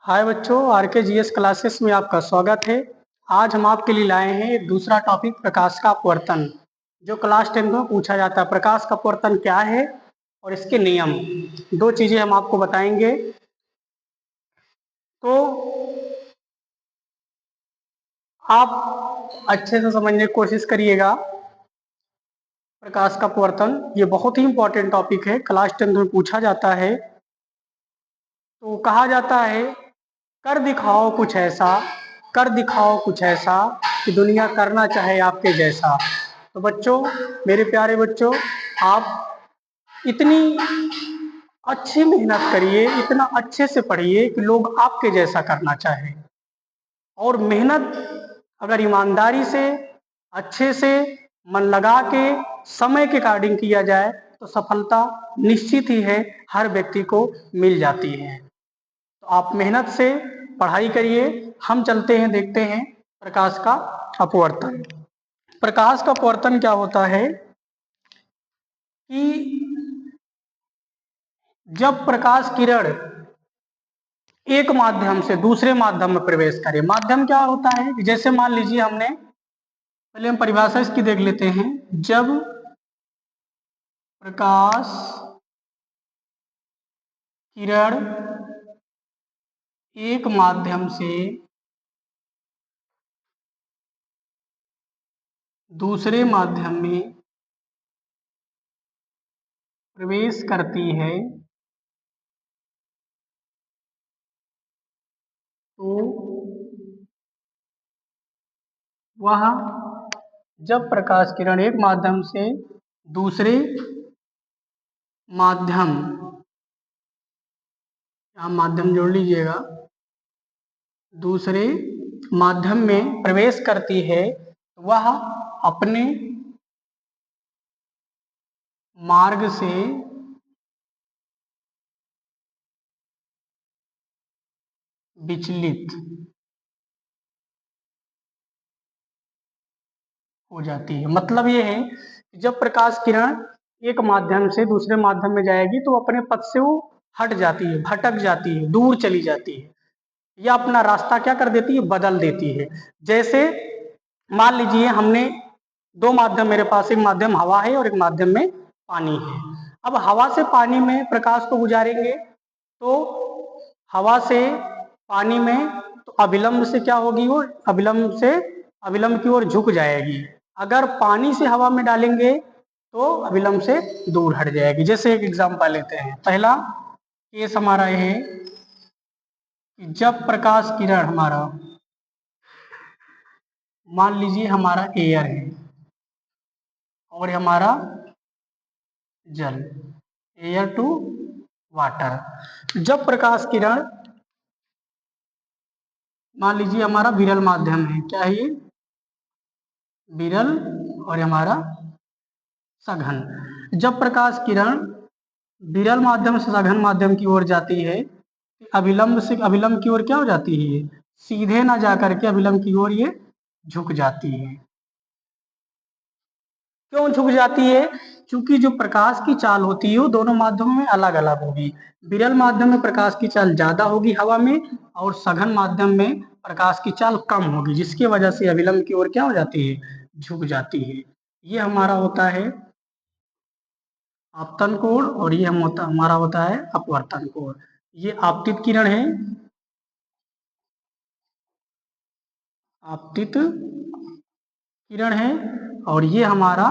हाय बच्चों, आर के G S classes में आपका स्वागत है। आज हम आपके लिए लाए हैं एक दूसरा टॉपिक, प्रकाश का अपवर्तन, जो क्लास 10 में पूछा जाता है। प्रकाश का अपवर्तन क्या है और इसके नियम, दो चीजें हम आपको बताएंगे। तो आप अच्छे से समझने की कोशिश करिएगा। प्रकाश का अपवर्तन ये बहुत ही इंपॉर्टेंट टॉपिक है, क्लास 10 में पूछा जाता है। तो कहा जाता है, कर दिखाओ कुछ ऐसा, कर दिखाओ कुछ ऐसा कि दुनिया करना चाहे आपके जैसा। तो बच्चों, मेरे प्यारे बच्चों, आप इतनी अच्छी मेहनत करिए, इतना अच्छे से पढ़िए कि लोग आपके जैसा करना चाहे। और मेहनत अगर ईमानदारी से, अच्छे से, मन लगा के, समय के अकॉर्डिंग किया जाए तो सफलता निश्चित ही है, हर व्यक्ति को मिल जाती है। तो आप मेहनत से पढ़ाई करिए। हम चलते हैं, देखते हैं प्रकाश का अपवर्तन। प्रकाश का अपवर्तन क्या होता है कि जब प्रकाश किरण एक माध्यम से दूसरे माध्यम में प्रवेश करे। माध्यम क्या होता है कि जैसे मान लीजिए हमने, पहले हम परिभाषा इसकी देख लेते हैं। जब प्रकाश किरण एक माध्यम से दूसरे माध्यम में प्रवेश करती है तो वह, जब प्रकाश किरण एक माध्यम से दूसरे माध्यम, आप माध्यम जोड़ लीजिएगा, दूसरे माध्यम में प्रवेश करती है, वह अपने मार्ग से विचलित हो जाती है। मतलब ये है कि जब प्रकाश किरण एक माध्यम से दूसरे माध्यम में जाएगी तो अपने पथ से वो हट जाती है, भटक जाती है, दूर चली जाती है, या अपना रास्ता क्या कर देती है, बदल देती है। जैसे मान लीजिए हमने दो माध्यम, मेरे पास एक माध्यम हवा है और एक माध्यम में पानी है। अब हवा से पानी में प्रकाश को गुजारेंगे तो हवा से पानी में तो अविलंब से क्या होगी, वो अविलंब से अविलंब की ओर झुक जाएगी। अगर पानी से हवा में डालेंगे तो अविलंब से दूर हट जाएगी। जैसे एक एग्जांपल लेते हैं। पहला केस हमारा यह है कि जब प्रकाश किरण हमारा, मान लीजिए हमारा एयर है और हमारा जल, एयर टू वाटर। जब प्रकाश किरण, मान लीजिए हमारा विरल माध्यम है, क्या है ये, विरल, और हमारा सघन। जब प्रकाश किरण विरल माध्यम से सघन माध्यम की ओर जाती है, अविलंब से अविलंब की ओर क्या हो जाती है, ये सीधे ना जाकर के अविलंब की ओर ये झुक जाती है। क्यों झुक जाती है? क्योंकि जो प्रकाश की चाल होती है वो दोनों माध्यमों में अलग अलग होगी। विरल माध्यम में प्रकाश की चाल ज्यादा होगी हवा में, और सघन माध्यम में प्रकाश की चाल कम होगी, जिसकी वजह से अविलंब की ओर क्या हो जाती है, झुक जाती है। ये हमारा होता है आपतन कोण, और ये हमारा होता है अपवर्तन कोण। ये आपतित किरण है, आपतित किरण है, और ये हमारा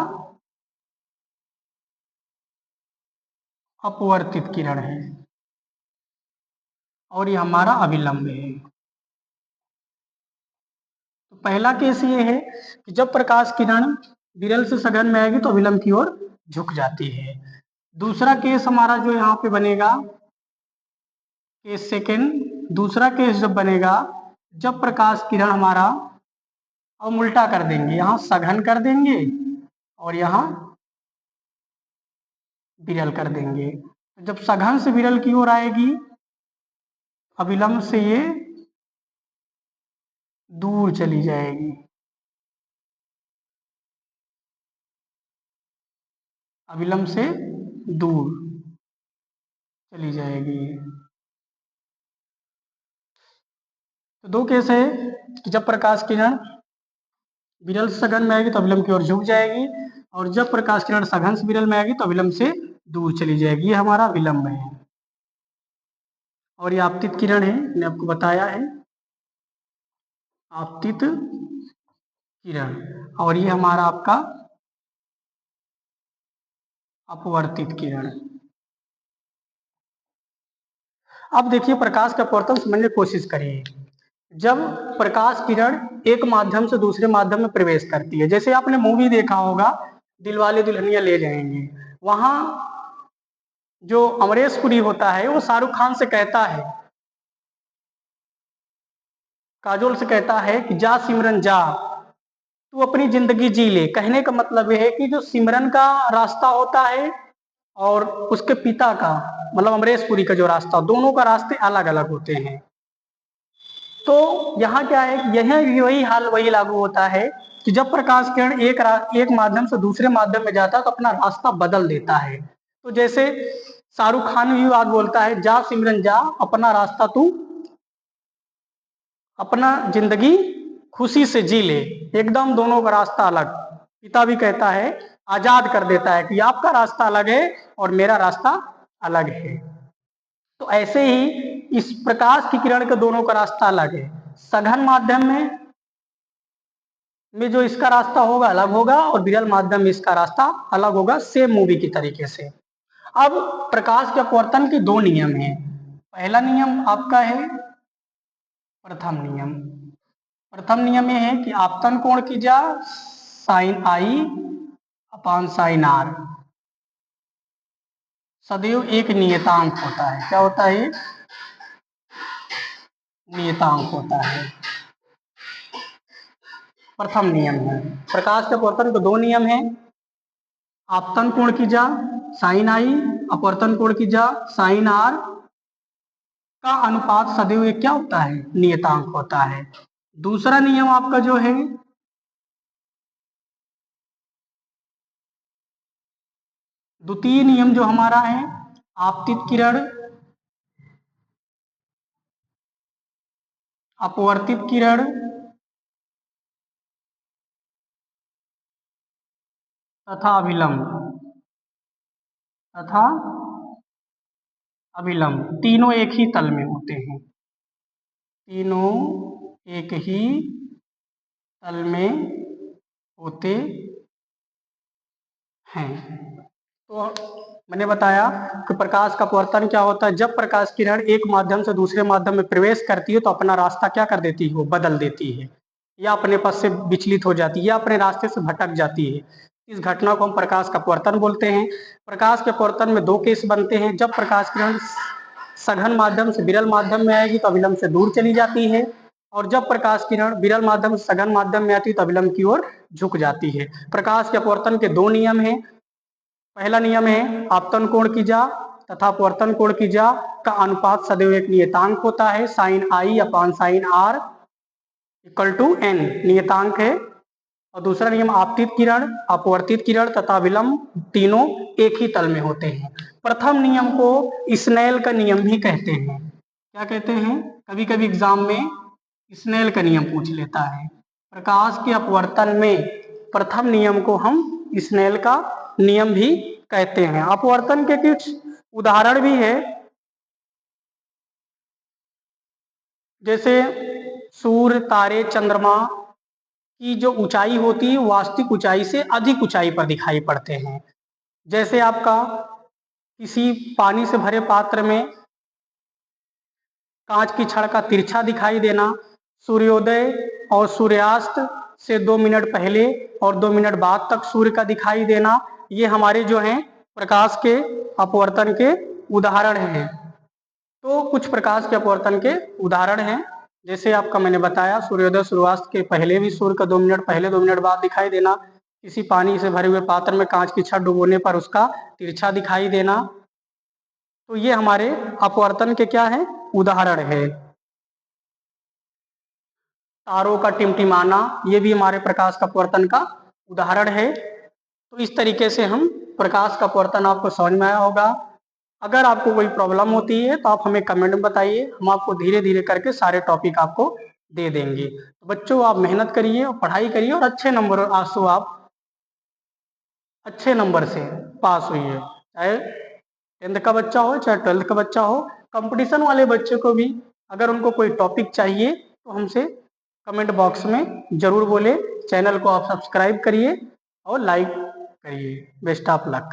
अपवर्तित किरण है, और ये हमारा अविलंब है। तो पहला केस ये है कि जब प्रकाश किरण विरल से सघन में आएगी तो अविलंब की ओर झुक जाती है। दूसरा केस हमारा जो यहाँ पे बनेगा, केस सेकेंड, दूसरा केस जब बनेगा, जब प्रकाश किरण हमारा, अब हम उल्टा कर देंगे, यहाँ सघन कर देंगे और यहाँ विरल कर देंगे। जब सघन से विरल की ओर आएगी, अविलंब से ये दूर चली जाएगी, अविलंब से दूर चली जाएगी। तो दो केस है कि जब प्रकाश किरण विरल से सघन में आएगी तो अविलंब की ओर झुक जाएगी, और जब प्रकाश किरण सघन से विरल में आएगी तो अविलंब से दूर चली जाएगी। ये हमारा विलंब है। और ये आपतित किरण है, मैंने आपको बताया है, आपतित किरण। और ये हमारा आपका अपवर्तित किरण। अब देखिए प्रकाश का अपवर्तन समझने की कोशिश करिए। जब प्रकाश किरण एक माध्यम से दूसरे माध्यम में प्रवेश करती है, जैसे आपने मूवी देखा होगा दिलवाले दुल्हनिया ले जाएंगे, वहां जो अमरीश पुरी होता है वो शाहरुख खान से कहता है, काजोल से कहता है कि जा सिमरन जा, तू अपनी जिंदगी जी ले। कहने का मतलब यह है कि जो सिमरन का रास्ता होता है और उसके पिता का मतलब अमरीश पुरी का जो रास्ता, दोनों का रास्ते अलग अलग होते हैं। तो यहाँ क्या है, यह वही हाल वही लागू होता है कि जब प्रकाश किरण एक माध्यम से दूसरे माध्यम में जाता है तो अपना रास्ता बदल देता है। तो जैसे शाहरुख खान भी बात बोलता है, जा सिमरन जा, अपना रास्ता तू, अपना जिंदगी खुशी से जी ले। एकदम दोनों का रास्ता अलग। पिता भी कहता है, आजाद कर देता है कि आपका रास्ता अलग है और मेरा रास्ता अलग है। तो ऐसे ही इस प्रकाश की किरण के दोनों का रास्ता अलग है। सघन माध्यम में जो इसका रास्ता होगा अलग होगा और विरल माध्यम में इसका रास्ता अलग होगा, सेम मूवी की तरीके से। अब प्रकाश के अपवर्तन के दो नियम हैं। पहला नियम आपका है प्रथम नियम। प्रथम नियम यह है कि आपतन कोण की जा sine I upon sine R सदैव एक नियतांक होता है। क्या होता है? नियतांक होता है। प्रथम नियम है। प्रकाश के अपवर्तन के दो नियम हैं। आपतन कोण की जा साइन आई, अपवर्तन कोण की जा साइन आर का अनुपात सदैव क्या होता है? नियतांक होता है। दूसरा नियम आपका जो है द्वितीय नियम जो हमारा है, आपतित किरण अपवर्तित किरण तथा अभिलंब तीनों एक ही तल में होते हैं। तीनों एक ही तल में होते हैं। तो मैंने बताया कि प्रकाश का अपवर्तन क्या होता है। जब प्रकाश किरण एक माध्यम से दूसरे माध्यम में प्रवेश करती है तो अपना रास्ता क्या कर देती है? वो बदल देती है, या अपने पथ से विचलित हो जाती है, या अपने रास्ते से भटक जाती है। इस घटना को हम प्रकाश का अपवर्तन बोलते हैं। प्रकाश के अपवर्तन में दो केस बनते हैं। जब प्रकाश किरण सघन माध्यम से विरल माध्यम में आएगी तो अविलंब से दूर चली जाती है, और जब प्रकाश किरण विरल माध्यम से सघन माध्यम में आती है तो अविलंब की ओर झुक जाती है। प्रकाश के अपवर्तन के दो नियम हैं। पहला नियम है आपतन कोण की जा तथा अपवर्तन कोण की जा का अनुपात सदैव एक नियतांक होता है। Sine I upon sine R equal to N नियतांक है। और दूसरा नियम आपतित किरण, अपवर्तित किरण तथा विलंब तीनों एक ही तल में होते हैं। प्रथम नियम को स्नेल का नियम भी कहते हैं। क्या कहते हैं? कभी कभी एग्जाम में स्नेल का नियम पूछ लेता है। प्रकाश के अपवर्तन में प्रथम नियम को हम स्नेल का नियम भी कहते हैं। अपवर्तन के कुछ उदाहरण भी है, जैसे सूर्य, तारे, चंद्रमा की जो ऊंचाई होती है वास्तविक ऊंचाई से अधिक ऊंचाई पर दिखाई पड़ते हैं। जैसे आपका किसी पानी से भरे पात्र में कांच की छड़ का तिरछा दिखाई देना, सूर्योदय और सूर्यास्त से 2 मिनट पहले और 2 मिनट बाद तक सूर्य का दिखाई देना, ये हमारे जो हैं प्रकाश के अपवर्तन के उदाहरण हैं। तो कुछ प्रकाश के अपवर्तन के उदाहरण हैं, जैसे आपका मैंने बताया सूर्योदय सूर्यास्त के पहले भी सूर्य का 2 मिनट पहले 2 मिनट बाद दिखाई देना, किसी पानी से भरे हुए पात्र में कांच की छड़ डुबोने पर उसका तिरछा दिखाई देना। तो ये हमारे अपवर्तन के क्या है? उदाहरण है। तारों का टिमटिमाना, ये भी हमारे प्रकाश का अपवर्तन का उदाहरण है। तो इस तरीके से हम प्रकाश का अपवर्तन आपको समझ में आया होगा। अगर आपको कोई प्रॉब्लम होती है तो आप हमें कमेंट में बताइए, हम आपको धीरे धीरे करके सारे टॉपिक आपको दे देंगे। तो बच्चों आप मेहनत करिए और पढ़ाई करिए और अच्छे नंबर आज तो आप अच्छे नंबर से पास हुई है, चाहे 10th का बच्चा हो चाहे 12th का बच्चा हो। कंपटीशन वाले बच्चे को भी अगर उनको कोई टॉपिक चाहिए तो हमसे कमेंट बॉक्स में जरूर बोले। चैनल को आप सब्सक्राइब करिए और लाइक करिए। Best of luck.